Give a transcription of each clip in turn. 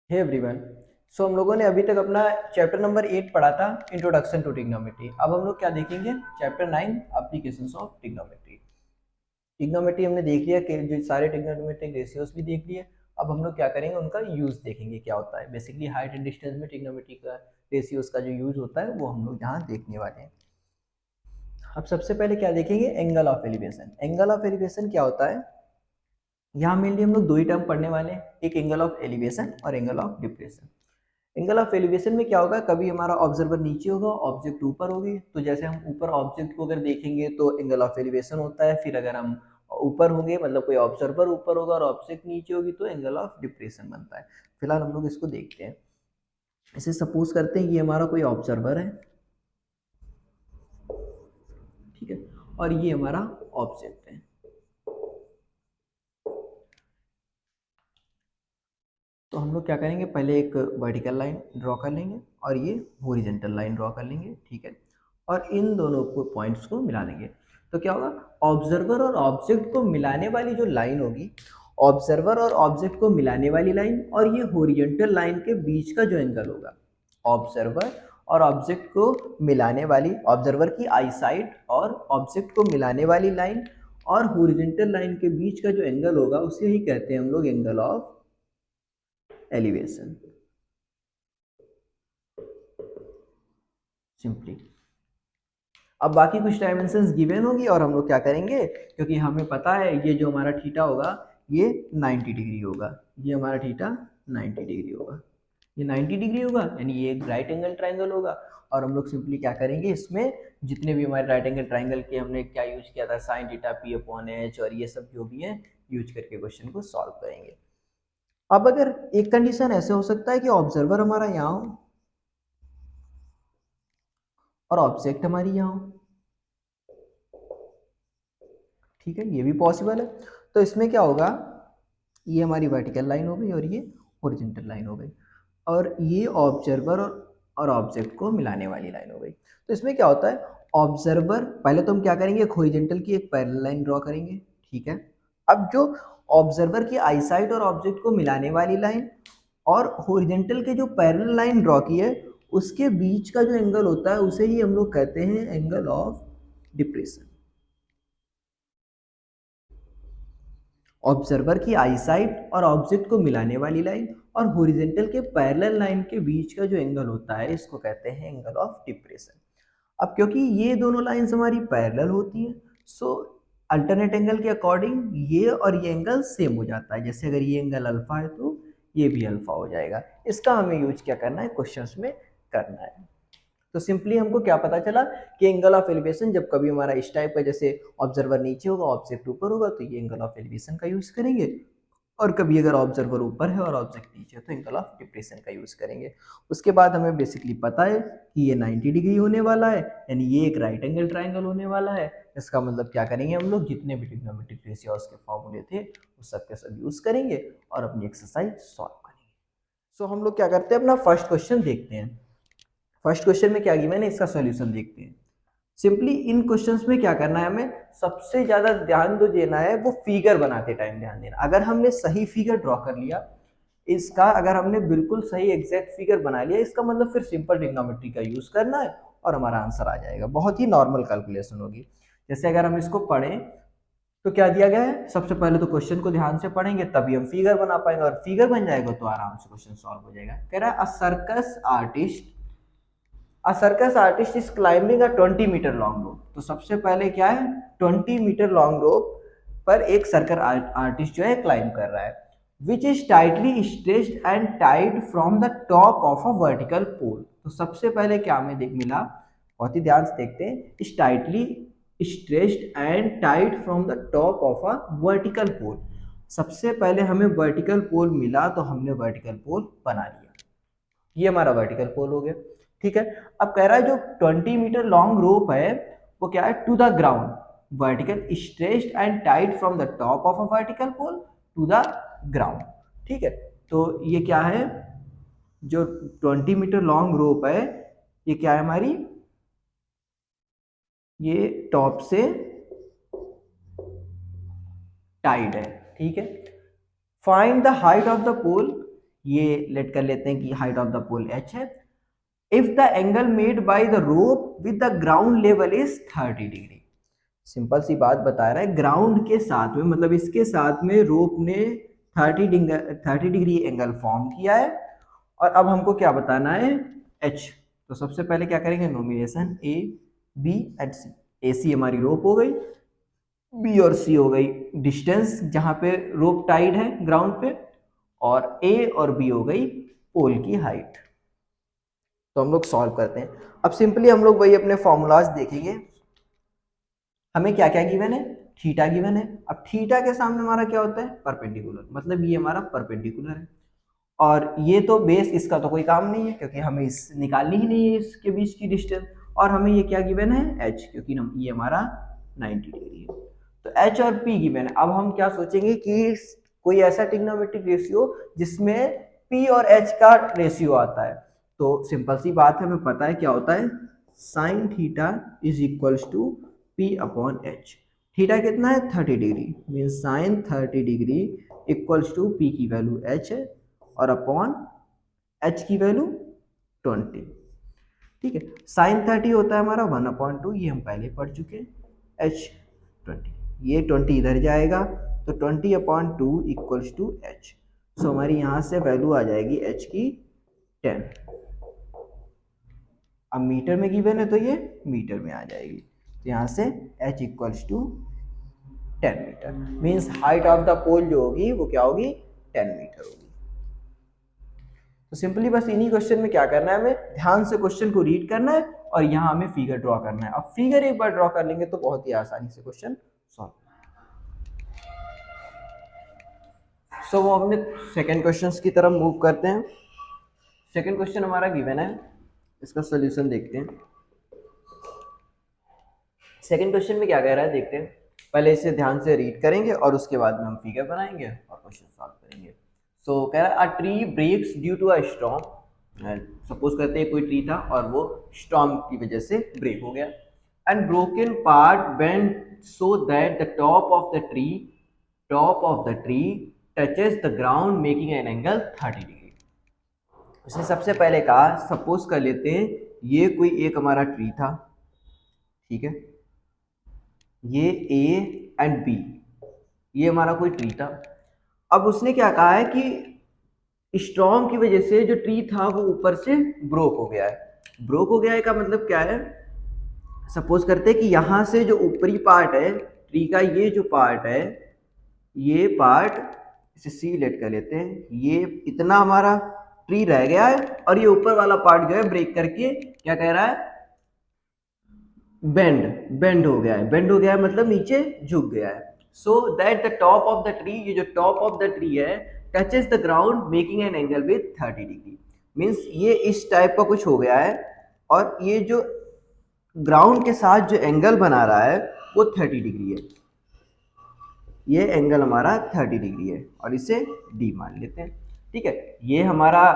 Hey everyone. सो हम लोगों ने अभी तक अपना चैप्टर नंबर 8 पढ़ा था, इंट्रोडक्शन टू ट्रिग्नोमेट्री। अब हम लोग क्या देखेंगे? Chapter 9, applications of trigonometry. Trigonometry हमने देख लिया कि जो सारे ट्रिग्नोमेट्रिक रेशियोज भी देख लिए। अब हम लोग क्या करेंगे, उनका यूज देखेंगे क्या होता है। बेसिकली हाइट एंड डिस्टेंस में ट्रिग्नोमेट्री का रेशियोज का जो यूज होता है वो हम लोग यहाँ देखने वाले हैं। अब सबसे पहले क्या देखेंगे? Angle of elevation. Angle of elevation क्या होता है? यहाँ मेनली हम लोग दो ही टर्म पढ़ने वाले हैं, एक एंगल ऑफ एलिवेशन और angle of depression. Angle of elevation में क्या होगा? कभी हमारा ऑब्जर्वर नीचे होगा, ऑब्जेक्ट ऊपर होगी, तो जैसे हम ऊपर ऑब्जेक्ट को अगर देखेंगे तो एंगल ऑफ एलिवेशन होता है। फिर अगर हम ऊपर होंगे, मतलब कोई ऑब्जर्वर ऊपर होगा और ऑब्जेक्ट नीचे होगी, तो एंगल ऑफ डिप्रेशन बनता है। फिलहाल हम लोग इसको देखते हैं। इसे सपोज करते हैं ये हमारा कोई ऑब्जर्वर है, ठीक है, और ये हमारा ऑब्जेक्ट है। तो हम लोग क्या करेंगे, पहले एक वर्टिकल लाइन ड्रॉ कर लेंगे और ये हॉरिजॉन्टल लाइन ड्रॉ कर लेंगे, ठीक है, और इन दोनों को पॉइंट्स को मिला देंगे। तो क्या होगा? ऑब्जर्वर और ऑब्जेक्ट को मिलाने वाली जो लाइन होगी, ऑब्जर्वर और ऑब्जेक्ट को मिलाने वाली लाइन और ये हॉरिजॉन्टल लाइन के बीच का जो एंगल होगा, ऑब्जर्वर और ऑब्जेक्ट को मिलाने वाली, ऑब्जर्वर की आई साइड और ऑब्जेक्ट को मिलाने वाली लाइन और हॉरिजॉन्टल लाइन के बीच का जो एंगल होगा, उसे ही कहते हैं हम लोग एंगल ऑफ एलिवेशन, सिंपली। अब बाकी कुछ डायमेंशंस गिवन होगी और हम लोग क्या करेंगे, क्योंकि हमें पता है ये जो हमारा थीटा होगा ये 90 डिग्री होगा, ये हमारा थीटा 90 डिग्री होगा, ये 90 डिग्री होगा, यानी ये एक राइट एंगल ट्राइंगल होगा। और हम लोग सिंपली क्या करेंगे, इसमें जितने भी हमारे राइट एंगल ट्राइंगल के हमने क्या यूज किया था, sine theta P upon H और ये सब जो भी है यूज करके क्वेश्चन को सॉल्व करेंगे। अब अगर एक कंडीशन ऐसे हो सकता है कि ऑब्जर्वर हमारा यहाँ हो और ऑब्जेक्ट हमारी यहाँ हो, ठीक है, ये भी पॉसिबल है। तो इसमें क्या होगा, ये हमारी वर्टिकल लाइन हो गई और ये हॉरिजॉन्टल लाइन हो गई, और ये ऑब्जर्वर और ऑब्जेक्ट को मिलाने वाली लाइन हो गई। तो इसमें क्या होता है, ऑब्जर्वर, पहले तो हम क्या करेंगे, एक हॉरिजॉन्टल की एक पैरेलल लाइन ड्रॉ करेंगे, ठीक है। अब जो ऑब्जर्वर की आई साइड और ऑब्जेक्ट को मिलाने वाली लाइन और हॉरिजॉन्टल के जो पैरेलल लाइन ड्रॉ की है, उसके बीच का जो एंगल होता है उसे ही हम लोग कहते हैं एंगल ऑफ डिप्रेशन। ऑब्जर्वर की आई साइड और ऑब्जेक्ट को मिलाने वाली लाइन और हॉरिजॉन्टल के पैरेलल लाइन के बीच का जो एंगल होता है, इसको कहते हैं एंगल ऑफ डिप्रेशन। अब क्योंकि ये दोनों लाइंस हमारी पैरेलल होती हैं, सो अल्टरनेट एंगल के अकॉर्डिंग ये और ये एंगल सेम हो जाता है। जैसे अगर ये एंगल अल्फा है तो ये भी अल्फा हो जाएगा। इसका हमें यूज क्या करना है, क्वेश्चंस में करना है। तो सिंपली हमको क्या पता चला कि एंगल ऑफ एलिवेशन जब कभी हमारा इस टाइप का, जैसे ऑब्जर्वर नीचे होगा ऑब्जेक्ट ऊपर होगा, तो ये एंगल ऑफ एलिवेशन का यूज करेंगे। और कभी अगर ऑब्जर्वर ऊपर है और ऑब्जेक्ट नीचे है तो एंगल ऑफ डिप्रेशन का यूज करेंगे। उसके बाद हमें बेसिकली पता है कि ये 90 डिग्री होने वाला है, यानी ये एक राइट एंगल ट्राइंगल होने वाला है। इसका मतलब क्या करेंगे, हम लोग जितने भी ट्रिग्नोमेट्रिक रेशियोज के फॉर्मूले थे वो सब के सब यूज करेंगे और अपनी एक्सरसाइज सॉल्व करेंगे। सो हम लोग क्या करते हैं, अपना फर्स्ट क्वेश्चन देखते हैं। फर्स्ट क्वेश्चन में क्या गिवन है, इसका सॉल्यूशन देखते हैं। सिंपली इन क्वेश्चंस में क्या करना है, हमें सबसे ज्यादा ध्यान जो देना है वो फिगर बनाते टाइम ध्यान देना। अगर हमने सही फिगर ड्रॉ कर लिया इसका, अगर हमने बिल्कुल सही एग्जैक्ट फिगर बना लिया, इसका मतलब फिर सिंपल ट्रिग्नोमेट्री का यूज करना है और हमारा आंसर आ जाएगा। बहुत ही नॉर्मल कैलकुलेशन होगी। जैसे अगर हम इसको पढ़ें तो क्या दिया गया है, सबसे पहले तो क्वेश्चन को ध्यान से पढ़ेंगे तभी हम फिगर बना पाएंगे, और फिगर बन जाएगा तो आराम से क्वेश्चन सॉल्व हो जाएगा। कह रहा है a circus artist, A circus artist is climbing a 20 metre long rope. तो सबसे पहले क्या है, 20 मीटर लॉन्ग रोप पर एक सर्कस आर्टिस्ट जो है क्लाइंब कर रहा है, which is tightly stretched and tied from the top of a vertical pole. तो सबसे पहले क्या हमें देख मिला, बहुत ही ध्यान से देखते हैं, is tightly stretched and tied from the top of a vertical pole. सबसे पहले हमें वर्टिकल पोल मिला तो हमने वर्टिकल पोल बना लिया, ये हमारा वर्टिकल पोल हो गया, ठीक है। अब कह रहा है जो 20 मीटर लॉन्ग रोप है वो क्या है, to the ground vertical stretched and tied from the top of a vertical pole to the ground, ठीक है। तो ये क्या है, जो 20 मीटर लॉन्ग रोप है ये क्या है हमारी, ये टॉप से टाइड है, ठीक है। Find the height of the pole, ये लेट कर लेते हैं कि height of the pole h है। If the angle made by the rope with the ground level is 30 degree. Simple सी बात बता रहा है, ग्राउंड के साथ में मतलब इसके साथ में रोप ने 30 डिग्री एंगल फॉर्म किया है। और अब हमको क्या बताना है, h। तो सबसे पहले क्या करेंगे, nomination a b and c। ए सी हमारी रोप हो गई, बी और सी हो गई डिस्टेंस जहां पे रोप टाइड है ग्राउंड पे, और ए और बी हो गई पोल की हाइट। तो हम लोग सॉल्व करते हैं। अब सिंपली हम लोग वही अपने फॉर्मूलाज देखेंगे। हमें क्या क्या गिवन है, थीटा गिवन है। अब थीटा के सामने हमारा क्या होता है, परपेंडिकुलर, मतलब ये हमारा परपेंडिकुलर है। और ये तो बेस, इसका तो कोई काम नहीं है क्योंकि हमें इस निकालनी ही नहीं है इसके बीच की डिस्टेंस। और हमें ये क्या गिवन है, h, क्योंकि ये हमारा 90 डिग्री है। तो h और p गिवन है। अब हम क्या सोचेंगे कि कोई ऐसा ट्रिग्नोमेट्रिक रेशियो जिसमें p और h का रेशियो आता है। तो सिंपल सी बात है, हमें पता है क्या होता है, sine theta is equals to p upon h। Theta कितना है, 30 degree, mean sine 30 degree equals to p की वैल्यू h है और अपॉन h की वैल्यू 20। ठीक है, साइन 30 होता है हमारा 1/2, ये हम पहले पढ़ चुके हैं, h 20, ये 20 इधर जाएगा तो 20/2 इक्वल्स टू h। सो हमारी यहाँ से वैल्यू आ जाएगी h की 10। अब मीटर में गिवन है तो ये मीटर में आ जाएगी, तो यहाँ से h equals to 10 metre. Means height of the pole जो होगी वो क्या होगी, 10 मीटर होगी। तो सिंपली बस इन्हीं क्वेश्चन में क्या करना है, हमें ध्यान से क्वेश्चन को रीड करना है और यहाँ हमें फिगर ड्रॉ करना है। अब फिगर एक बार ड्रॉ कर लेंगे तो बहुत ही आसानी से क्वेश्चन सॉल्व। सो वो अपने सेकंड क्वेश्चन की तरफ मूव करते हैं। सेकंड क्वेश्चन हमारा गिवन है, इसका सोल्यूशन देखते हैं। सेकंड क्वेश्चन में क्या कह रहा है देखते हैं। पहले इसे ध्यान से रीड करेंगे और उसके बाद में हम फिगर बनाएंगे और क्वेश्चन सॉल्व करेंगे। सो कह रहा है a tree breaks due to a storm. Suppose करते हैं कोई ट्री था और वो स्टॉर्म की वजह से ब्रेक हो गया। And broken part bend so that the top of the tree touches the ground making an angle 30 degree. उसने सबसे पहले कहा, सपोज कर लेते हैं ये कोई एक हमारा ट्री था, ठीक है, ये ए एंड बी, ये हमारा कोई ट्री था। अब उसने क्या कहा है कि स्टॉर्म की वजह से जो ट्री था वो ऊपर से ब्रोक हो गया है। ब्रोक हो गया है का मतलब क्या है, सपोज करते हैं कि यहाँ से जो ऊपरी पार्ट है ट्री का, ये जो पार्ट है, ये पार्ट इसे सी लेट कर लेते हैं, ये इतना हमारा ट्री रह गया है और ये ऊपर वाला पार्ट जो है ब्रेक करके क्या कह रहा है, बेंड हो गया है। बेंड हो गया है मतलब नीचे झुक गया है। So that the top of the tree, ये जो टॉप ऑफ द ट्री है, touches the ground making an angle with 30 degree. Means ये इस टाइप का कुछ हो गया है और ये जो ग्राउंड के साथ जो एंगल बना रहा है वो 30 डिग्री है। ये एंगल हमारा 30 डिग्री है और इसे डी मान लेते हैं। ठीक है, ये हमारा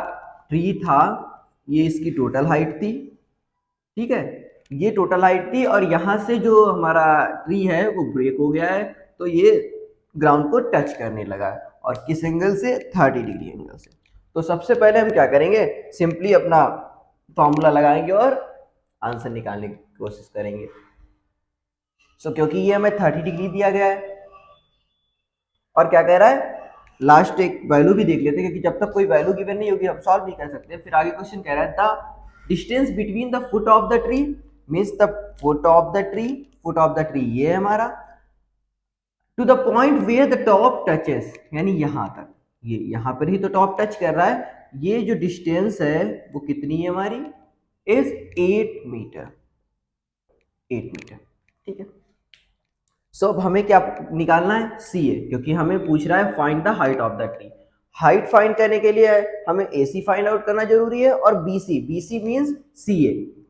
ट्री था, ये इसकी टोटल हाइट थी, ठीक है, ये टोटल हाइट थी और यहाँ से जो हमारा ट्री है वो ब्रेक हो गया है तो ये ग्राउंड को टच करने लगा है। और किस एंगल से, 30 डिग्री एंगल से। तो सबसे पहले हम क्या करेंगे, सिंपली अपना फॉर्मूला लगाएंगे और आंसर निकालने की कोशिश करेंगे। क्योंकि ये हमें 30 डिग्री दिया गया है और क्या कह रहा है, लास्ट एक वैल्यू भी देख लेते हैं क्योंकि जब तक कोई वैल्यू गिवन नहीं होगी हम सॉल्व नहीं कर सकते। फिर आगे क्वेश्चन कह रहा है the distance between the foot of the tree, means the foot of the tree ये है हमारा, to the point where the top touches, यानी यहां तक, ये यहां पर ही तो टॉप टच कर रहा है। ये जो डिस्टेंस है वो कितनी है हमारी, इज 8 मीटर, 8 मीटर। ठीक है, सो अब हमें क्या निकालना है, सी ए, क्योंकि हमें पूछ रहा है find the height of the tree. Height find करने के लिए हमें ए सी फाइंड आउट करना जरूरी है और B C, B C means C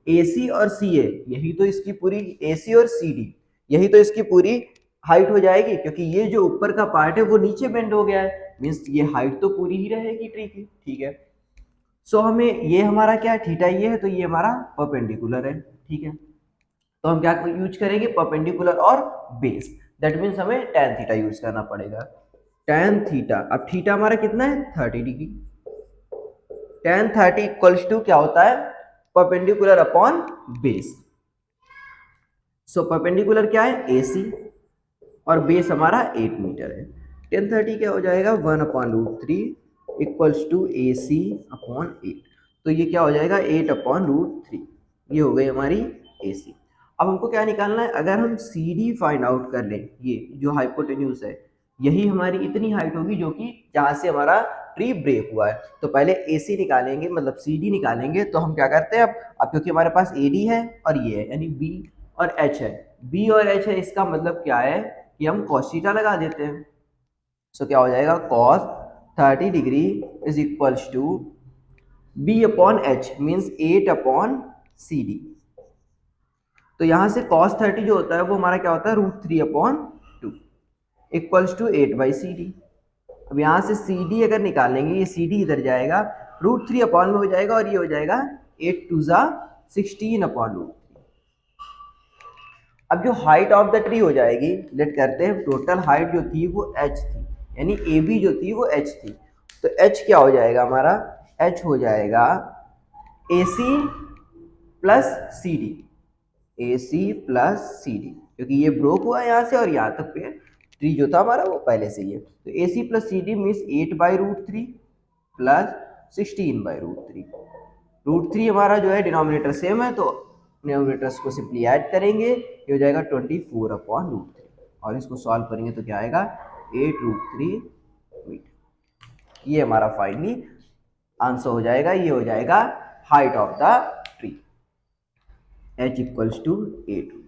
A C और सी ए, यही तो इसकी पूरी, ए सी और सी डी, यही तो इसकी पूरी हाइट हो जाएगी क्योंकि ये जो ऊपर का पार्ट है वो नीचे बेंड हो गया है, मीन्स ये हाइट तो पूरी ही रहेगी ट्री की। ठीक है, सो हमें ये हमारा क्या है, थीटा ये है तो ये हमारा परपेंडिकुलर है। ठीक है, तो हम क्या यूज करेंगे, परपेंडिकुलर और बेस, दैट मीन्स हमें tan थीटा यूज करना पड़ेगा। tan थीटा, अब थीटा हमारा कितना है, 30 डिग्री। tan 30 इक्वल्स टू क्या होता है, perpendicular upon base. So perpendicular क्या है, AC, और बेस हमारा 8 मीटर है। tan 30 क्या हो जाएगा, 1/√3 इक्वल्स टू AC अपॉन 8। तो ये क्या हो जाएगा, 8/√3। ये हो गई हमारी AC। अब हमको क्या निकालना है, अगर हम CD फाइंड आउट कर लें, ये जो हाइपोटेन्यूज है, यही हमारी इतनी हाइट होगी जो कि जहाँ से हमारा ट्री ब्रेक हुआ है। तो पहले AC निकालेंगे, मतलब CD निकालेंगे। तो हम क्या करते हैं, अब क्योंकि हमारे पास AD है और ये है, यानी B और H है, B और H है, इसका मतलब क्या है कि हम cos थीटा लगा देते हैं। सो क्या हो जाएगा, cos 30 degree is equals to B upon H means 8/CD। तो यहां से cos 30 जो होता है वो हमारा क्या होता है, √3/2 इक्वल्स टू 8/CD। अब यहाँ से CD अगर निकालेंगे, ये CD इधर जाएगा, √3 अपॉन में हो जाएगा, और ये हो जाएगा 8×2 = 16/√3। अब जो हाइट ऑफ द ट्री हो जाएगी, लेट करते हैं, टोटल हाइट जो थी वो h थी, यानी AB जो थी वो h थी। तो h क्या हो जाएगा हमारा, h हो जाएगा AC plus CD, AC plus CD, क्योंकि ये ब्रोक हुआ यहाँ से और यहाँ तक पे ट्री जो था हमारा वो पहले से ही है। तो AC plus CD means 8/√3 plus 16/√3। √3 हमारा जो है डिनोमिनेटर सेम है, तो डिनोमिनेटर्स को सिंपली ऐड करेंगे, ये हो जाएगा 24/√3, और इसको सॉल्व करेंगे तो क्या आएगा, 8√3 मीटर। ये हमारा फाइनली आंसर हो जाएगा, ये हो जाएगा height of the tree, h equals to 8√3।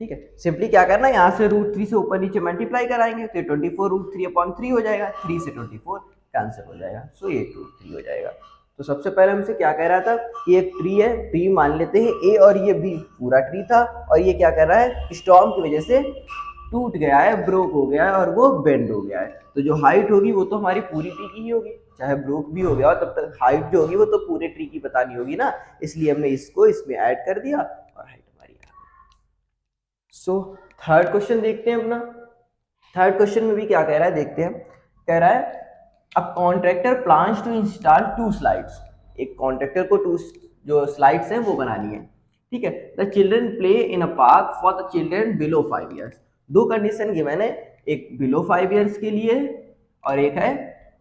ठीक है, सिंपली क्या करना है, यहाँ से √3 से ऊपर नीचे मल्टीप्लाई कराएंगे तो 24√3/3 हो जाएगा, 3 से 24 कैंसिल हो जाएगा, सो 8√3 हो जाएगा। तो सबसे पहले हमसे क्या कह रहा था कि एक ट्री है, ट्री मान लेते हैं A और ये B पूरा ट्री था, और ये क्या कर रहा है, स्टॉर्म की वजह से टूट गया है, ब्रोक हो गया है, और वो बेंड हो गया है। तो जो हाइट होगी वो तो हमारी पूरी ट्री की ही होगी, चाहे ब्रोक भी हो गया हो, तब तक हाइट जो होगी वो तो पूरे ट्री की बतानी होगी ना, इसलिए हमने इसको इसमें ऐड कर दिया और हाइट हमारी आ गई। सो थर्ड क्वेश्चन देखते हैं अपना। थर्ड क्वेश्चन में भी क्या कह रहा है, देखते हैं। कह रहा है अब contractor plans to install 2 slides, एक कॉन्ट्रैक्टर को 2 जो स्लाइड्स हैं वो बनानी है। ठीक है, the children play in a park for the children below 5 years. दो कंडीशन गिवन है, एक बिलो 5 ईयर्स के लिए और एक है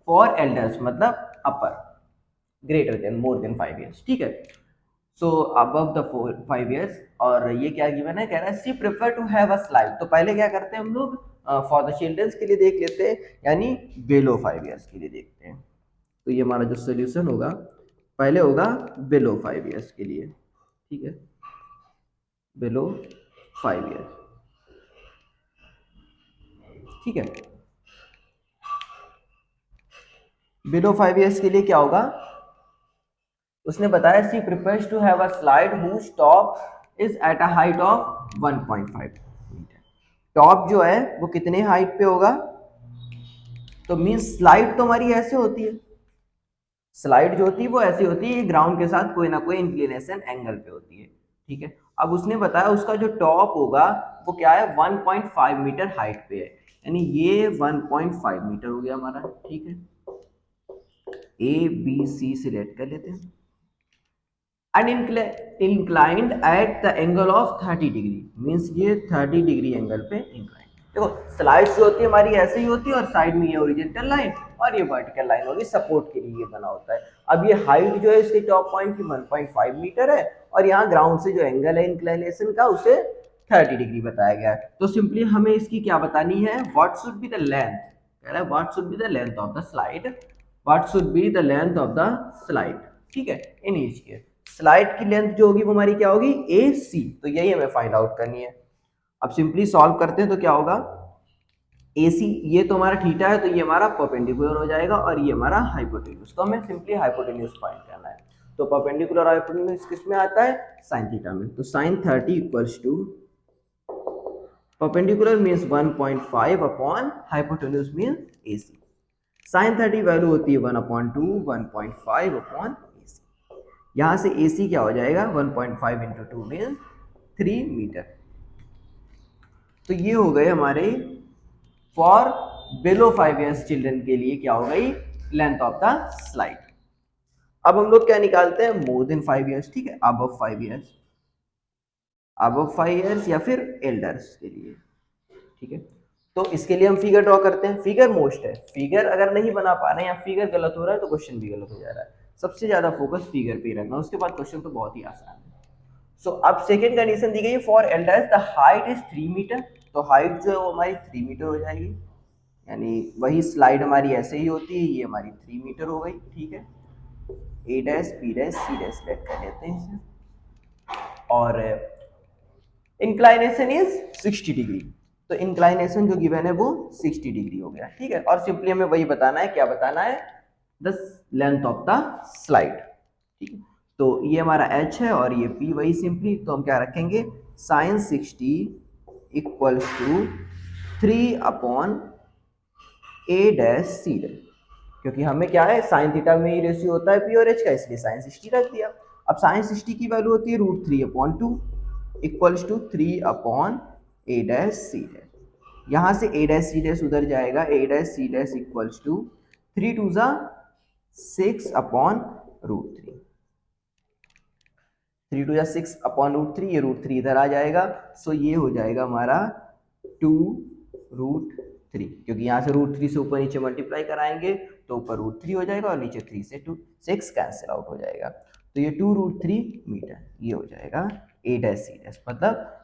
फॉर एल्डर्स, मतलब upper, greater than, more than 5 years. ठीक है, सो अबव द 5 ईयर्स, और ये क्या गिवन है, कह रहा है she prefer to have a slide. तो पहले क्या करते हैं हम लोग, फॉर द चिल्ड्रंस के लिए देख लेते हैं, यानी बिलो 5 ईयर्स के लिए देखते हैं। तो ये हमारा जो सोल्यूशन होगा, पहले होगा बिलो 5 ईयर्स के लिए। ठीक है, बिलो 5 ईयर्स। ठीक है, बिलो 5 ईयर्स के लिए क्या होगा, उसने बताया she prefers to have a slide whose top is at a height of 1.5 metre. Top जो है वो कितने हाइट पे होगा, तो मींस स्लाइड तो हमारी ऐसे होती है, स्लाइड जो होती है वो ऐसी होती है, ग्राउंड के साथ कोई ना कोई इंक्लिनेशन एंगल पे होती है। ठीक है, अब उसने बताया उसका जो टॉप होगा वो क्या है, 1.5 मीटर हाइट पे है, यानी ये 1.5 मीटर हो गया हमारा। ठीक है, ABC से रेड कर लेते हैं। And inclined at the angle of 30 degree, means ये 30 डिग्री एंगल पे इंक्लाइंड। देखो स्लाइड्स जो होती है हमारी ऐसे ही होती है, और साइड में ये हॉरिजॉन्टल लाइन और ये वर्टिकल लाइन होगी, सपोर्ट के लिए बना होता है। अब ये हाइट जो है इसके टॉप पॉइंट की 1.5 मीटर है, और यहाँ ग्राउंड से जो एंगल है इंक्लाइनेशन का उसे 30 डिग्री बताया गया है। तो सिंपली हमें इसकी क्या बतानी है, what should be the length, कह रहा है what should be the length of the slide, what should be the length of the slide. ठीक है, इन ईच केस स्लाइड की लेंथ जो होगी वो हमारी क्या होगी, AC। तो यही हमें फाइंड आउट करनी है। अब सिंपली सॉल्व करते हैं तो क्या होगा, AC ये तो हमारा थीटा है, तो ये हमारा परपेंडिकुलर हो जाएगा, और ये हमारा हाइपोटेन्यूज। तो हमें सिंपली हाइपोटेन्यूज फाइंड करना है। तो परपेंडिकुलर हाइपोटेन्यूज किस में आता है, साइन थीटा में। तो sine 30 equals to, perpendicular means 1.5 upon hypotenuse means AC। Sine 30 value होती है 1/2, 1.5 अपॉन AC। यहाँ से AC क्या हो जाएगा, 1.5 इंटू 2 मीन्स 3 मीटर। तो ये हो गए हमारे फॉर बिलो 5 ईयर्स चिल्ड्रन के लिए क्या हो गई, लेंथ ऑफ द स्लाइड। अब हम लोग क्या निकालते हैं, मोर देन 5 years, ठीक है, अबव 5 years, अबव 5 years या फिर एल्डर्स के लिए, ठीक है। तो इसके लिए हम फिगर ड्रॉ करते हैं। फिगर मोस्ट है, फिगर अगर नहीं बना पा रहे हैं या फिगर गलत हो रहा है तो क्वेश्चन भी गलत हो जा रहा है। सबसे ज्यादा फोकस फिगर पे रखना, उसके बाद क्वेश्चन तो बहुत ही आसान है। सो अब सेकेंड कंडीशन दी गई, for elders the height is 3 metre. तो हाइट जो है वो हमारी 3 मीटर हो जाएगी, यानी वही स्लाइड हमारी ऐसे ही होती है, ये हमारी 3 मीटर हो गई, ठीक है। A dash B dash C dash let कर लेते हैं इसे, और इंक्लाइनेशन इज 60 डिग्री। तो इंक्लाइनेशन जो गिवन है वो 60 डिग्री हो गया, ठीक है। और सिंपली हमें वही बताना है, क्या बताना है, the length of the slide, ठीक है। तो ये हमारा h है और ये p, वही सिंपली तो हम क्या रखेंगे, साइन 60 इक्वल्स टू 3 अपॉन a डैश सी डैश, क्योंकि हमें क्या है, साइन थीटा में ही रेशियो होता है p और h का, इसलिए साइन 60 रख दिया। अब साइन 60 की वैल्यू होती है √3/2 equals to 3/a dash C dash. यहाँ से a डैश सी डैश उधर जाएगा, a dash C dash equals to 3×6/√3, 3×6/√3, ये √3 इधर आ जाएगा। सो ये हो जाएगा हमारा 2√3, क्योंकि यहाँ से √3 से ऊपर नीचे मल्टीप्लाई कराएंगे तो ऊपर √3 हो जाएगा और नीचे 3 से 6 कैंसिल आउट हो जाएगा। तो ये 2√3 मीटर ये हो जाएगा a डैश सी डैश, मतलब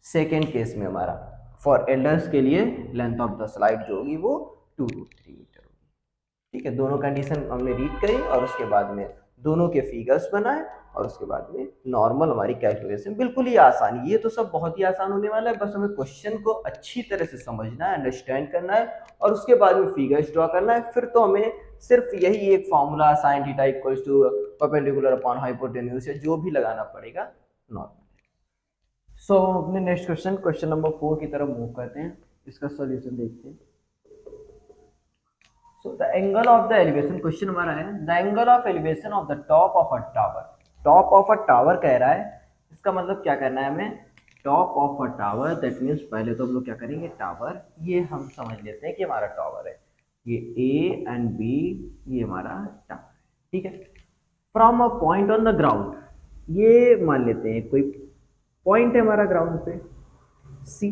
सेकेंड केस में हमारा फॉर एल्डर्स के लिए लेंथ ऑफ द स्लाइड जो होगी वो 2√3 मीटर होगी, ठीक है। दोनों कंडीशन हमने रीड करी और उसके बाद में दोनों के फिगर्स बनाए और उसके बाद में नॉर्मल हमारी कैलकुलेशन, बिल्कुल ही आसान। ये तो सब बहुत ही आसान होने वाला है, बस हमें क्वेश्चन को अच्छी तरह से समझना है, अंडरस्टैंड करना है और उसके बाद में फिगर्स ड्रॉ करना है। फिर तो हमें सिर्फ यही एक formula sine theta equals to perpendicular upon hypotenuse है जो भी लगाना पड़ेगा नॉर्मल। सो अपने नेक्स्ट क्वेश्चन नंबर 4 की तरफ मूव करते हैं, इसका सॉल्यूशन देखते हैं। So the angle of the elevation, question हमारा है the angle of elevation of the top of a tower. Top of a tower कह रहा है, इसका मतलब क्या करना है हमें, top of a tower, that means पहले तो हम लोग क्या करेंगे, टावर, ये हम समझ लेते हैं कि हमारा टावर है, ये ए एंड बी, ये हमारा टावर, ठीक है। From a point on the ground, ये मान लेते हैं कोई पॉइंट है हमारा ग्राउंड पे, सी।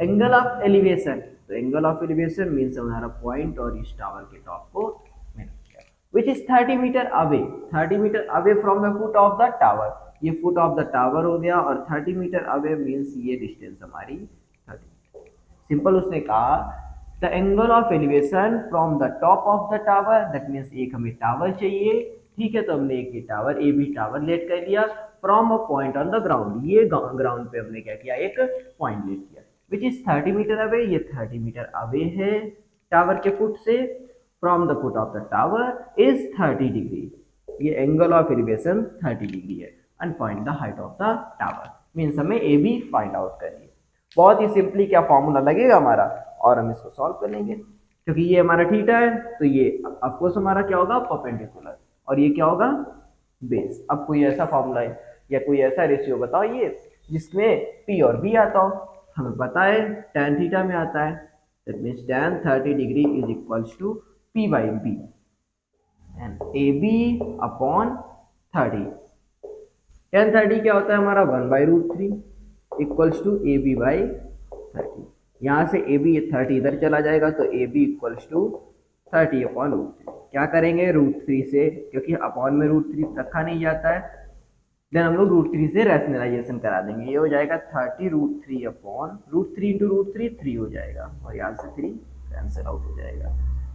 एंगल ऑफ एलिवेशन, तो एंगल ऑफ एलिवेशन मीन्स हमारा पॉइंट और इस टावर के टॉप को मिला किया, which is 30 metre away, 30 metre away from the foot of the tower. ये फुट ऑफ द टावर हो गया और 30 मीटर अवे मीन्स ये डिस्टेंस हमारी 30। सिंपल उसने कहा the angle of elevation from the top of the tower, that means एक हमें टावर चाहिए, ठीक है। तो हमने एक ये tower, A B tower let कर लिया, from a point on the ground, ये ग्राउंड पे हमने क्या किया, एक पॉइंट लेट किया, विच इज 30 मीटर अवे, ये 30 मीटर अवे है टावर के फुट से, from the foot of the tower is 30 degree, ये एंगल ऑफ एलिवेशन 30 डिग्री है, and find the height of the tower, means हमें ए बी फाइंड आउट करिए। बहुत ही simply क्या फॉर्मूला लगेगा हमारा और हम इसको सॉल्व कर लेंगे, क्योंकि ये हमारा थीटा है तो ये ऑफकोर्स हमारा क्या होगा, परपेंडिकुलर, और ये क्या होगा, बेस। अब कोई ऐसा फॉर्मूला है या कोई ऐसा रेशियो बताओ ये जिसमें पी और बी आता हो, हमें पता है tan थीटा में आता है, that means tan 30 degree is equals to p by B and A B upon 30। tan 30 क्या होता है हमारा 1/√3 equals to A B by 30। यहाँ से ए बी 30 इधर चला जाएगा तो ए बी इक्वल्स टू 30/√3। क्या करेंगे, √3 से, क्योंकि अपॉन में √3 रखा नहीं जाता है, देन हम लोग √3 से रैशनलाइजेशन करा देंगे, ये हो जाएगा 30√3 अपॉन √3 इंटू √3 3 हो जाएगा और यहाँ से 3 कैंसिल आउट हो जाएगा,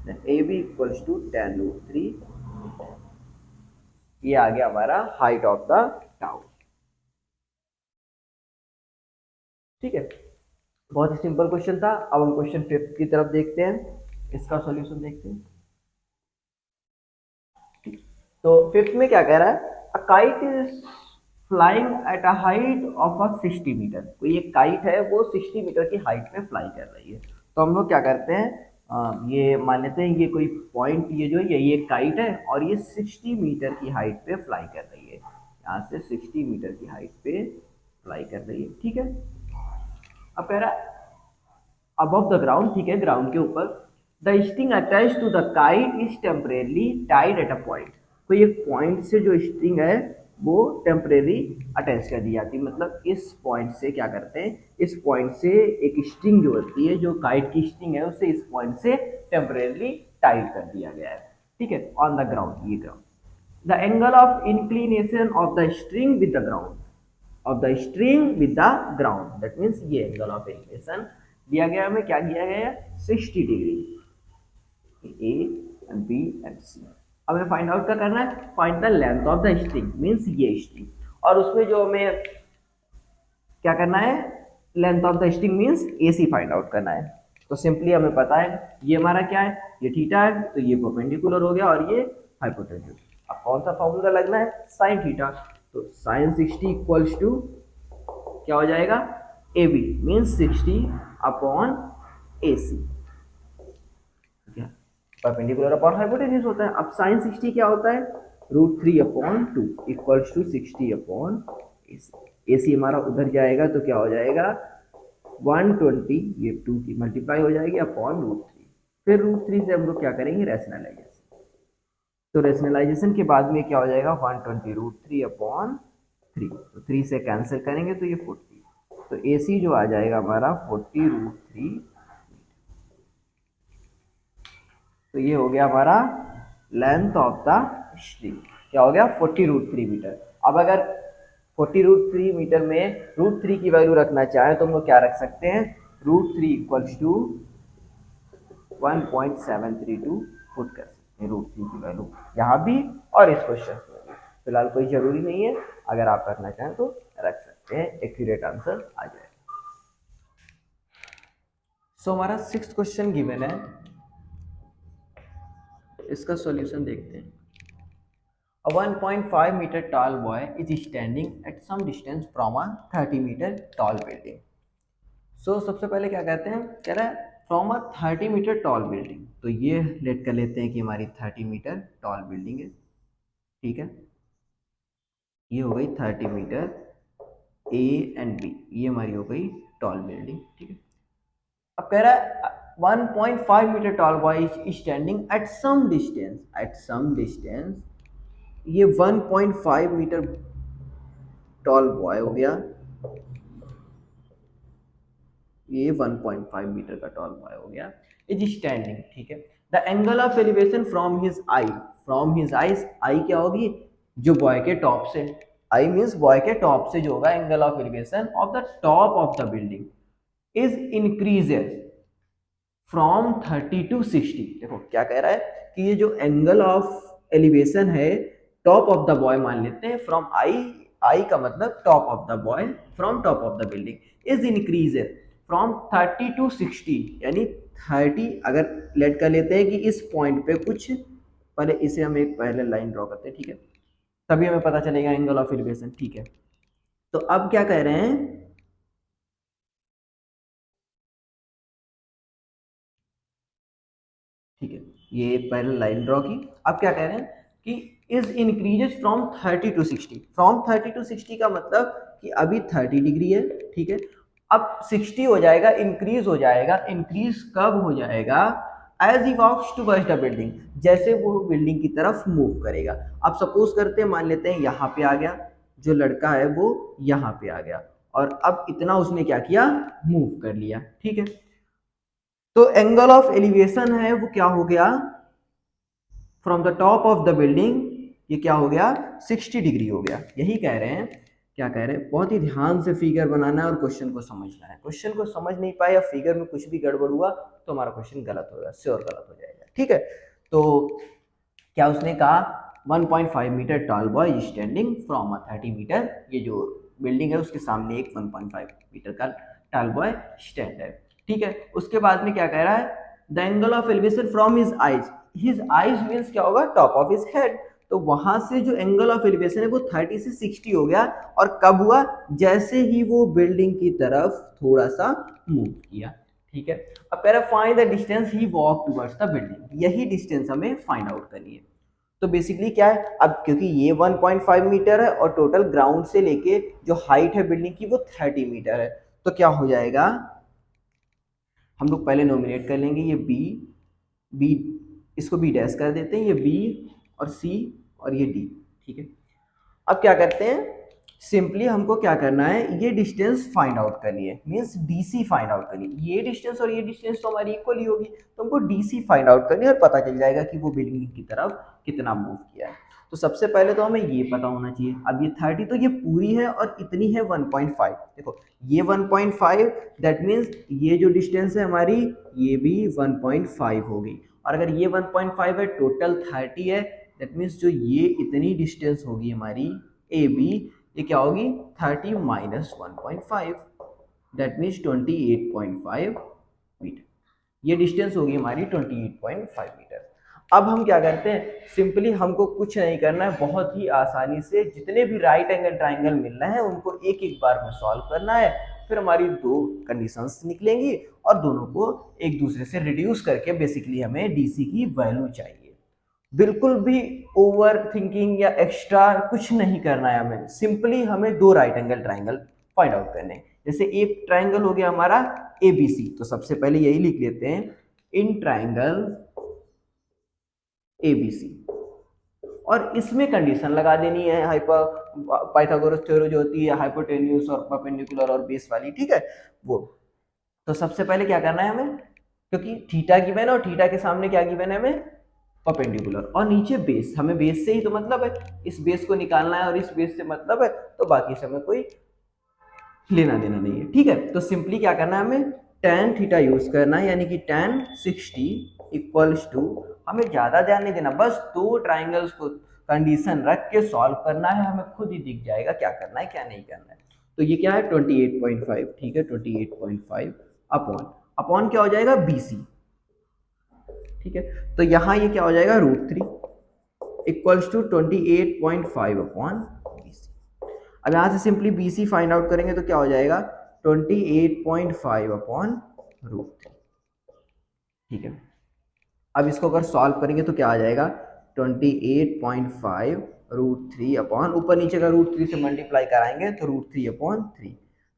then A B equals to tan√3, ये आ गया हमारा हाइट ऑफ द टावर, ठीक है। बहुत ही सिंपल क्वेश्चन था। अब हम क्वेश्चन 5 की तरफ देखते हैं, इसका सॉल्यूशन देखते हैं। तो 5 में क्या कह रहा है, a kite is flying at a height of a 60 metre, कोई एक काइट है वो 60 मीटर की हाइट पे फ्लाई कर रही है। तो हम लोग क्या करते हैं, ये मान लेते हैं ये कोई पॉइंट, ये जो है ये काइट है और ये 60 मीटर की हाइट पे फ्लाई कर रही है, यहाँ से 60 मीटर की हाइट पे फ्लाई कर रही है, ठीक है। अब कह रहा है अबव द ग्राउंड, ठीक है, ग्राउंड के ऊपर, the string attach to the kite is temporarily tied at a point. कोई एक पॉइंट से जो स्ट्रिंग है वो टेम्परेरी अटैच कर दी जाती है, मतलब इस पॉइंट से क्या करते हैं, इस पॉइंट से एक स्ट्रिंग जो होती है, जो काइट की स्ट्रिंग है, उसे इस पॉइंट से टेम्परेरी टाइड कर दिया गया है, ठीक है, ऑन द ग्राउंड, ये ground. The angle of inclination of the string with the ground, of the string with the ground, that means ये एंगल ऑफ इंक्लिनेशन दिया गया हमें, क्या दिया गया है, 60 degree, A and B and C. अब हमें फाइंड आउट क्या करना है, find the length of the string, means ये स्ट्रिंग, और उसमें जो हमें क्या करना है, length of the string means A C find out करना है। तो सिंपली हमें पता है ये हमारा क्या है, ये थीटा है, तो ये परपेंडिकुलर हो गया और ये हाइपोटेन्यूज। अब कौन सा फॉर्मूला लगना है, साइन थीटा, तो साइन 60 इक्वल्स टू क्या हो जाएगा, A B means 60 upon A C, perpendicular upon hypotenuse होता है। अब साइन 60 क्या होता है, √3/2 equals to 60 upon A C हमारा उधर जाएगा तो क्या हो जाएगा 120, ये 2 की मल्टीप्लाई हो जाएगी अपॉन √3, फिर √3 से हम लोग क्या करेंगे, रैशनलाइजेशन, तो रैशनलाइजेशन के बाद में क्या हो जाएगा 120 √3/3, तो 3 से कैंसिल करेंगे तो ये 40, तो ए सी जो आ जाएगा हमारा 40√3, तो ये हो गया हमारा लेंथ ऑफ द स्ट्रिंग, क्या हो गया 40√3 मीटर। अब अगर 40√3 मीटर में √3 की वैल्यू रखना चाहे तो हम लोग क्या रख सकते हैं, √3 इक्वल्स टू 1.732 पुट कर सकते हैं, √3 की वैल्यू यहाँ भी और इस क्वेश्चन में भी। फिलहाल कोई जरूरी नहीं है, अगर आप रखना चाहें तो रख सकते हैं, एक्यूरेट आंसर आ जाएगा। सो हमारा 6th क्वेश्चन गिवन है, इसका सॉल्यूशन देखते हैं। A 1.5 meter tall boy is standing at some distance from a 30 meter tall building. So सबसे पहले क्या कहते हैं, कह रहा है from a 30 metre tall building, तो ये लेट कर लेते हैं कि हमारी 30 मीटर टॉल बिल्डिंग है, ठीक है, ये हो गई 30 मीटर, ए एंड बी, ये हमारी हो गई टॉल बिल्डिंग, ठीक है। अब कह रहा है 1.5 metre tall boy is standing at some distance, at some distance, ये 1.5 मीटर टॉल बॉय हो गया, ये 1.5 मीटर का टॉल बॉय हो गया, इज स्टैंडिंग, ठीक है। The angle of elevation from his eye, from his eyes, eye क्या होगी, जो बॉय के टॉप से, आई मीन्स बॉय के टॉप से जो होगा angle of elevation of the top of the building is increases from 30 to 60। देखो क्या कह रहा है कि ये जो एंगल ऑफ एलिवेशन है टॉप ऑफ द बॉय मान लेते हैं, फ्रॉम आई, आई का मतलब top of the boy, from top of the building is increases from 30 to 60, यानी 30 अगर लेट कर लेते हैं कि इस पॉइंट पे कुछ, पहले इसे हम एक पहले लाइन ड्रॉ करते हैं, ठीक है, तभी हमें पता चलेगा एंगल ऑफ एलिवेशन, ठीक है। तो अब क्या कह रहे हैं, ठीक है, ये एक पैरेलल लाइन ड्रॉ की। अब क्या कह रहे हैं कि is increases from 30 to 60, from 30 to 60 का मतलब कि अभी 30 डिग्री है, ठीक है, अब 60 हो जाएगा, इंक्रीज हो जाएगा, इंक्रीज कब हो जाएगा, as he walks towards the building, जैसे वो बिल्डिंग की तरफ मूव करेगा। अब सपोज करते हैं, मान लेते हैं यहाँ पे आ गया, जो लड़का है वो यहाँ पे आ गया, और अब इतना उसने क्या किया, मूव कर लिया, ठीक है, तो एंगल ऑफ एलिवेशन है वो क्या हो गया, from the top of the building, ये क्या हो गया 60 डिग्री हो गया। यही कह रहे हैं, क्या कह रहे हैं, बहुत ही ध्यान से फिगर बनाना है और क्वेश्चन को समझना है। क्वेश्चन को समझ नहीं पाए या फिगर में कुछ भी गड़बड़ हुआ तो हमारा क्वेश्चन गलत होगा, श्योर गलत हो जाएगा, ठीक है। तो क्या उसने कहा 1.5 metre tall boy standing from 30 metre, ये जो बिल्डिंग है उसके सामने एक 1.5 मीटर का टॉल बॉय स्टैंड है, ठीक है। उसके बाद में क्या कह रहा है, the angle of elevation from his eyes means क्या होगा, टॉप ऑफ हिज हेड, तो वहां से जो एंगल ऑफ एलिवेशन है वो 30 से 60 हो गया, और कब हुआ, जैसे ही वो बिल्डिंग की तरफ थोड़ा सा मूव किया, ठीक है। अब कह रहा है find the distance he walk towards the building, यही डिस्टेंस हमें फाइंड आउट करनी है। तो बेसिकली क्या है, अब क्योंकि ये 1.5 मीटर है और टोटल ग्राउंड से लेके जो हाइट है बिल्डिंग की वो 30 मीटर है, तो क्या हो जाएगा, हम लोग पहले नोमिनेट कर लेंगे ये बी, बी, इसको बी डैश कर देते हैं, ये बी और सी और ये डी। ठीक है, अब क्या करते हैं, सिंपली हमको क्या करना है, ये डिस्टेंस फाइंड आउट करनी है, मीन्स डीसी फाइंड आउट करनी है। ये डिस्टेंस और ये डिस्टेंस तो हमारी इक्वल ही होगी, तो हमको डीसी फाइंड आउट करनी है और पता चल जाएगा कि वो बिल्डिंग की तरफ कितना मूव किया है। तो सबसे पहले तो हमें ये पता होना चाहिए। अब ये 30 तो ये पूरी है और इतनी है 1.5। देखो ये 1.5, दैट मीन्स ये जो डिस्टेंस है हमारी ये भी 1.5 होगी। और अगर ये 1.5 है, टोटल 30 है, दैट मीन्स जो ये इतनी डिस्टेंस होगी हमारी ए बी, ये क्या होगी 30 माइनस 1.5, दैट मीन्स 28.5 मीटर। ये डिस्टेंस होगी हमारी 28.5 मीटर। अब हम क्या करते हैं, सिंपली हमको कुछ नहीं करना है, बहुत ही आसानी से जितने भी राइट एंगल ट्राइंगल मिल रहे हैं उनको एक एक बार में सॉल्व करना है। फिर हमारी दो कंडीशंस निकलेंगी और दोनों को एक दूसरे से रिड्यूस करके बेसिकली हमें डीसी की वैल्यू चाहिए। बिल्कुल भी ओवर थिंकिंग या एक्स्ट्रा कुछ नहीं करना है हमें, सिंपली हमें दो right angle triangle find out करने हैं। जैसे एक ट्राइंगल हो गया हमारा एबीसी, तो सबसे पहले यही लिख लेते हैं, इन ट्राइंगल एबीसी, और इसमें कंडीशन लगा देनी है हाइपर पाइथागोरस थ्योरम जो होती है हाइपोटेन्यूज और परपेंडिकुलर और बेस वाली, ठीक है वो। तो सबसे पहले क्या करना है हमें, क्योंकि थीटा गिवन है और थीटा के सामने क्या गिवन है हमें, परपेंडिकुलर, और नीचे बेस, हमें बेस से ही तो मतलब है, इस बेस को निकालना है और इस बेस से मतलब है, तो बाकी से हमें कोई लेना देना नहीं है। ठीक है, तो सिंपली क्या करना है हमें, tan थीटा यूज करना है, यानी कि tan 60 इक्वल्स टू, हमें ज्यादा ध्यान नहीं देना, बस दो ट्राइंगल्स को कंडीशन रख के सॉल्व करना है, हमें खुद ही दिख जाएगा क्या करना है क्या नहीं करना है। तो ये क्या है 28.5, ठीक है 28.5 अपॉन अपॉन क्या हो जाएगा BC। ठीक है, तो यहाँ ये क्या हो जाएगा √3 इक्वल्स टू 28.5 अपॉन BC। अब यहाँ से सिंपली BC फाइंड आउट करेंगे तो क्या हो जाएगा 28.5 अपॉन √3। ठीक है, अब इसको अगर सॉल्व करेंगे तो क्या आ जाएगा 28.5 √3 अपॉन, ऊपर नीचे का √3 से मल्टीप्लाई कराएंगे तो √3 अपॉन 3,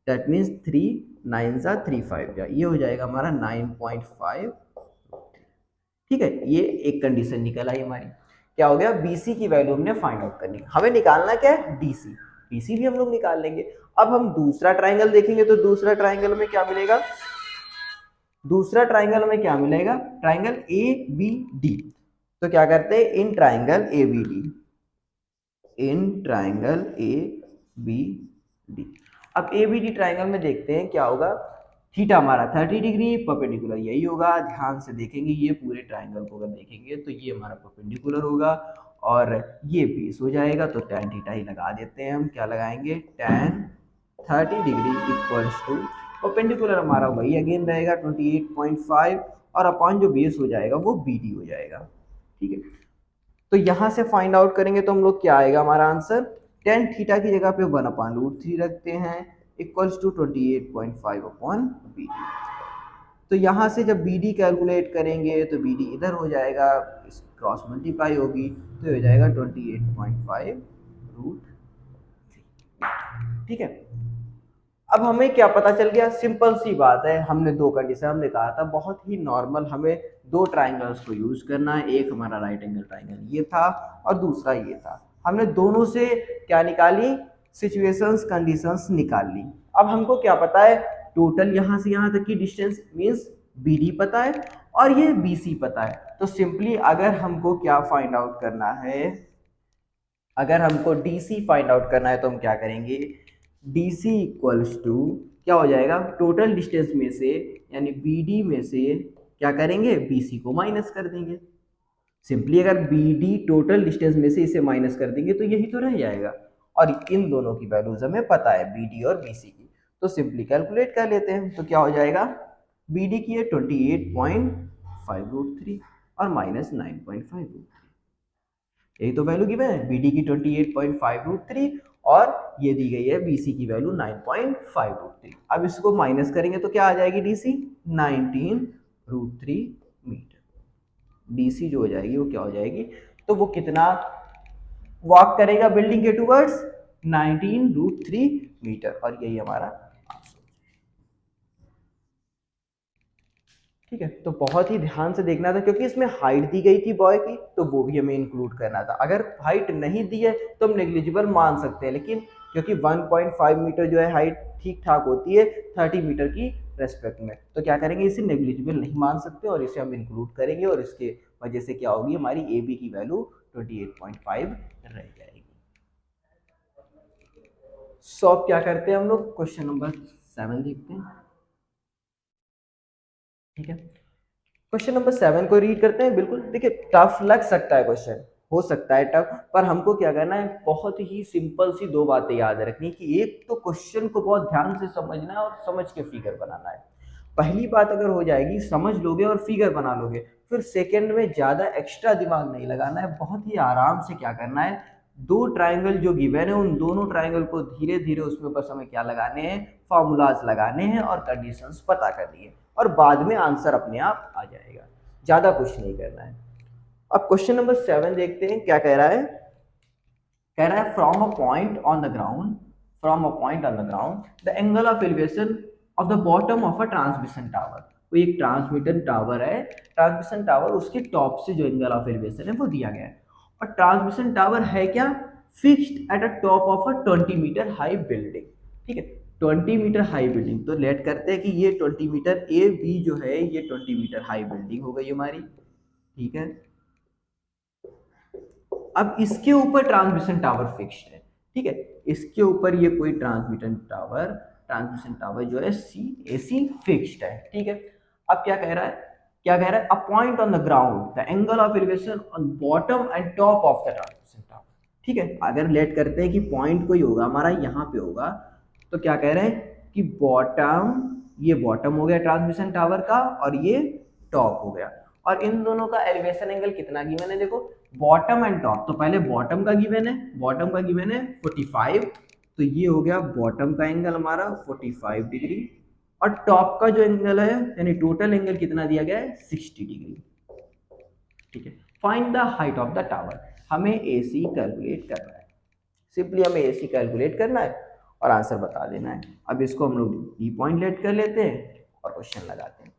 दैट मीन्स 3 9 जा 3 5 जा, ये हो जाएगा हमारा 9.5। ठीक है, ये एक कंडीशन निकल आई हमारी। क्या हो गया, BC की वैल्यू हमने फाइंड आउट करनी, हमें निकालना क्या है DC, BC भी हम लोग निकाल लेंगे। अब हम दूसरा ट्राइंगल देखेंगे तो दूसरा ट्राइंगल में क्या मिलेगा, दूसरा ट्राइंगल में क्या मिलेगा, ट्राइंगल ABD। तो क्या करते हैं, in triangle ABD, in triangle ABD। अब ABD ट्राइंगल में देखते हैं क्या होगा, थीटा हमारा 30 डिग्री, परपेंडिकुलर यही होगा, ध्यान से देखेंगे ये पूरे ट्राइंगल को अगर देखेंगे तो ये हमारा परपेंडिकुलर होगा और ये बेस हो जाएगा, तो tan थीटा ही लगा देते हैं हम, क्या लगाएंगे tan 30 degree equals to, perpendicular हमारा वही अगेन रहेगा 28.5 और अपॉन जो बेस हो जाएगा वो BD हो जाएगा। ठीक है, तो यहां से फाइंड आउट करेंगे तो हम लोग क्या आएगा हमारा आंसर, tan थीटा की जगह पे 1/√3 रखते हैं इक्वल्स टू 28.5 अपॉन BD। तो यहाँ से जब BD कैलकुलेट करेंगे तो BD इधर हो जाएगा, क्रॉस मल्टीप्लाई होगी तो हो जाएगा 28.5 √3। ठीक है, अब हमें क्या पता चल गया, सिंपल सी बात है, हमने दो कंडीशन, हमने कहा था बहुत ही नॉर्मल, हमें दो ट्राइंगल्स को यूज करना है, एक हमारा राइट एंगल ट्राइंगल ये था और दूसरा ये था, हमने दोनों से क्या निकाली, सिचुएशंस कंडीशंस निकाल ली। अब हमको क्या पता है, टोटल यहाँ से यहाँ तक की डिस्टेंस मीन्स BD पता है और ये BC पता है। तो सिंपली अगर हमको क्या फाइंड आउट करना है, अगर हमको DC फाइंड आउट करना है तो हम क्या करेंगे, DC इक्वल्स टू क्या हो जाएगा, टोटल डिस्टेंस में से यानी BD में से क्या करेंगे, BC को माइनस कर देंगे। सिंपली अगर BD टोटल डिस्टेंस में से इसे माइनस कर देंगे तो यही तो रह जाएगा, और इन दोनों की वैल्यूज हमें पता है BD और BC की, तो सिंपली कैलकुलेट कर लेते हैं। तो क्या हो जाएगा, BD की है 28.5 √3 और माइनस 9.5 √3, यही तो वैल्यू गिवन है, BD की 28.5 √3 और ये दी गई है BC की वैल्यू 9.5 √3। अब इसको माइनस करेंगे तो क्या आ जाएगी DC 19 √3 मीटर। DC जो हो जाएगी वो क्या हो जाएगी, तो वो कितना वॉक करेगा बिल्डिंग के टूवर्ड्स 19 √3 मीटर, और यही हमारा आंसर। ठीक है, तो बहुत ही ध्यान से देखना था क्योंकि इसमें हाइट दी गई थी बॉय की, तो वो भी हमें इंक्लूड करना था। अगर हाइट नहीं दी है तो हम नेग्लिजिबल मान सकते हैं, लेकिन क्योंकि 1.5 मीटर जो है हाइट ठीक ठाक होती है 30 मीटर की रेस्पेक्ट में, तो क्या करेंगे, इसे नेग्लिजिबल नहीं मान सकते और इसे हम इंक्लूड करेंगे, और इसके वजह से क्या होगी, हमारी ए बी की वैल्यू 28.5 रह जाएगी। सो अब क्या करते हैं हम लोग, क्वेश्चन नंबर 7 देखते हैं। ठीक है, क्वेश्चन नंबर 7 को रीड करते हैं। बिल्कुल देखिए टफ लग सकता है क्वेश्चन, हो सकता है टफ, पर हमको क्या करना है, बहुत ही सिंपल सी दो बातें याद रखनी कि एक तो क्वेश्चन को बहुत ध्यान से समझना है और समझ के फिगर बनाना है। पहली बात अगर हो जाएगी, समझ लोगे और फिगर बना लोगे, फिर सेकंड में ज्यादा एक्स्ट्रा दिमाग नहीं लगाना है, बहुत ही आराम से क्या करना है, दो ट्राइंगल जो गिवन है उन दोनों ट्राइंगल को धीरे धीरे उसमें बस हमें क्या लगाने हैं, फॉर्मूलाज लगाने हैं और कंडीशंस पता करनी है, और बाद में आंसर अपने आप आ जाएगा, ज्यादा कुछ नहीं करना है। अब क्वेश्चन नंबर 7 देखते हैं क्या कह रहा है। कह रहा है from a point on the ground, from a point on the ground the angle of elevation of the bottom of a transmission tower. कोई एक ट्रांसमिशन टावर है, ट्रांसमिशन टावर, उसके टॉप से जो एंगल ऑफ एलिवेशन है वो दिया गया है, और ट्रांसमिशन टावर है क्या, fixed at a top of a 20 metre high building. ठीक है, 20 मीटर हाई बिल्डिंग, तो लेट करते हैं कि ये 20 मीटर ए बी जो है ये 20 मीटर हाई बिल्डिंग हो गई हमारी। ठीक है, अब इसके ऊपर ट्रांसमिशन टावर फिक्स्ड है। ठीक है, इसके ऊपर ये कोई ट्रांसमिशन टावर जो है सी ए सी फिक्स्ड है। ठीक है, अब क्या कह रहा है, क्या कह रहा है, अ point on the ground the angle of elevation on bottom and top of the transmission tower. ठीक है, अगर लेट करते हैं कि पॉइंट कोई होगा हमारा यहाँ पे होगा, तो क्या कह रहे हैं कि बॉटम, ये बॉटम हो गया ट्रांसमिशन टावर का और ये टॉप हो गया, और इन दोनों का एलिवेशन एंगल कितना गिवन है, देखो बॉटम एंड टॉप, तो पहले बॉटम का गिवन है, बॉटम का गिवन है 45, तो ये हो गया बॉटम का एंगल हमारा 45 डिग्री, और टॉप का जो एंगल है यानी टोटल एंगल कितना दिया गया है 60 डिग्री। ठीक है, find the height of the tower, हमें एसी कैलकुलेट करना है, सिंपली हमें एसी कैलकुलेट करना है और आंसर बता देना है। अब इसको हम लोग डी पॉइंट लेट कर लेते हैं और क्वेश्चन लगाते हैं।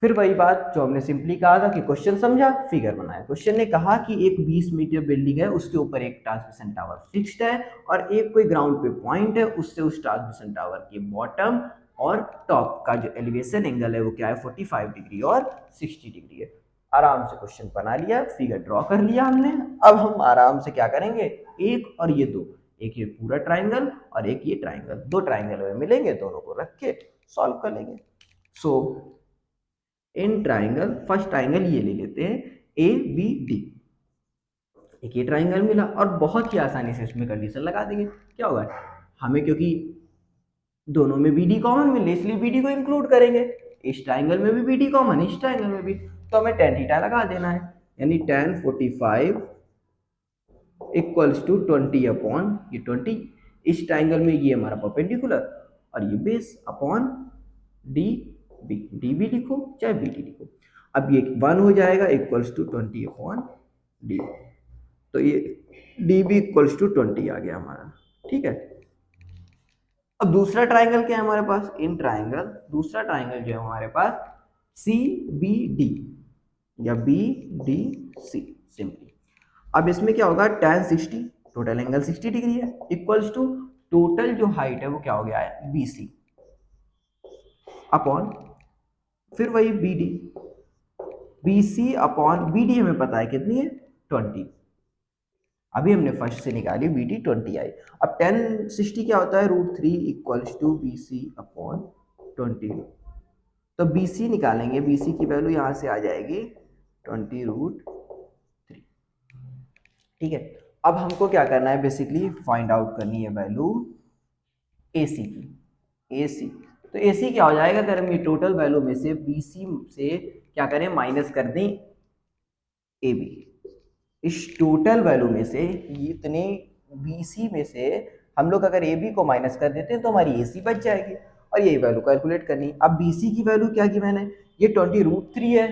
फिर वही बात जो हमने सिंपली कहा था कि क्वेश्चन समझा फिगर बनाया। क्वेश्चन ने कहा कि एक 20 मीटर बिल्डिंग है, उसके ऊपर एक ट्रांसमिशन टावर फिक्स्ड है, और एक कोई ग्राउंड पे पॉइंट है, उससे उस ट्रांसमिशन टावर के बॉटम और टॉप का जो एलिवेशन एंगल है वो क्या है 45 डिग्री और 60 डिग्री है। आराम से क्वेश्चन बना लिया, फिगर ड्रॉ कर लिया हमने। अब हम आराम से क्या करेंगे, एक और ये दो, एक ये पूरा ट्राइंगल और एक ये ट्राइंगल, दो ट्राइंगल में मिलेंगे, दोनों को रख के सॉल्व कर लेंगे। सो इन ट्राइंगल, फर्स्ट ट्राइंगल ये ले लेते हैं ए बी डी, एक ये ट्राइंगल मिला, और बहुत ही आसानी से इसमें कंडीशन लगा देंगे। क्या होगा, हमें क्योंकि दोनों में बी डी कॉमन मिले इसलिए बी डी को इंक्लूड करेंगे, इस ट्राइंगल में भी बी डी कॉमन, इस ट्राइंगल में भी, तो हमें टेन थीटा लगा देना है, यानी टेन 45 इक्वल्स टू 20 अपॉन ये 20, इस ट्राइंगल में ये हमारा परपेंडिकुलर और ये base upon D B, D B लिखो चाहे बी डी लिखो। अब ये 1 हो जाएगा इक्वल्स टू 20 अपॉन डी, तो ये डी बी इक्वल्स टू 20 आ गया हमारा। ठीक है, अब दूसरा ट्राइंगल क्या है हमारे पास, इन ट्राइंगल, दूसरा ट्राइंगल जो है हमारे पास सी बी डी या बी डी सी सिंपली। अब इसमें क्या होगा, tan 60, टोटल एंगल 60 डिग्री है, इक्वल्स टू टोटल जो हाइट है वो क्या हो गया है बी सी अपॉन, फिर वही B D, B C upon B D हमें पता है कितनी है 20, अभी हमने फर्स्ट से निकाली बी डी 20 आई। अब टेन 60 क्या होता है √3 equals to B C upon 20, तो बी सी निकालेंगे, बी सी की वैल्यू यहाँ से आ जाएगी 20√3। ठीक है, अब हमको क्या करना है, बेसिकली फाइंड आउट करनी है वैल्यू ए सी की, ए सी, तो ए सी क्या हो जाएगा, अगर हम ये टोटल वैल्यू में से बी सी से क्या करें माइनस कर दें ए बी, इस टोटल वैल्यू में से इतने बी सी में से हम लोग अगर ए बी को माइनस कर देते हैं तो हमारी ए सी बच जाएगी, और यही वैल्यू कैलकुलेट करनी। अब बी सी की वैल्यू क्या की मैंने, ये 20√3 है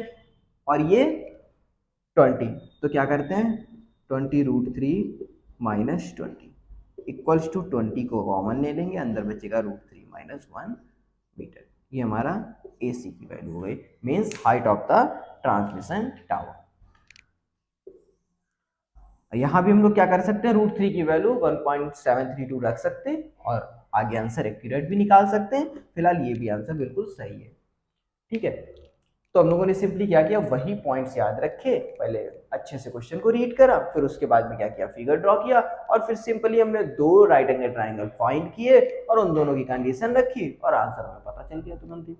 और ये 20, तो क्या करते हैं 20√3 माइनस 20 इक्वल्स टू 20 को कॉमन ले लेंगे, अंदर बचेगा √3 - 1 मीटर। ये हमारा AC की वैल्यू हो गई, means height of the transmission tower. यहाँ भी हम लोग क्या कर सकते हैं, √3 की वैल्यू 1.732 रख सकते हैं और आगे आंसर एक्यूरेट भी निकाल सकते हैं। फिलहाल ये भी आंसर बिल्कुल सही है। ठीक है, तो हम लोगों ने सिंपली क्या किया, वही पॉइंट्स याद रखे, पहले अच्छे से क्वेश्चन को रीड करा, फिर उसके बाद में क्या किया, फिगर ड्रॉ किया, और फिर सिंपली हमने दो राइट एंगल ट्राइंगल फाइंड किए और उन दोनों की कंडीशन रखी और आंसर हमें पता चल गया तुरंत ही।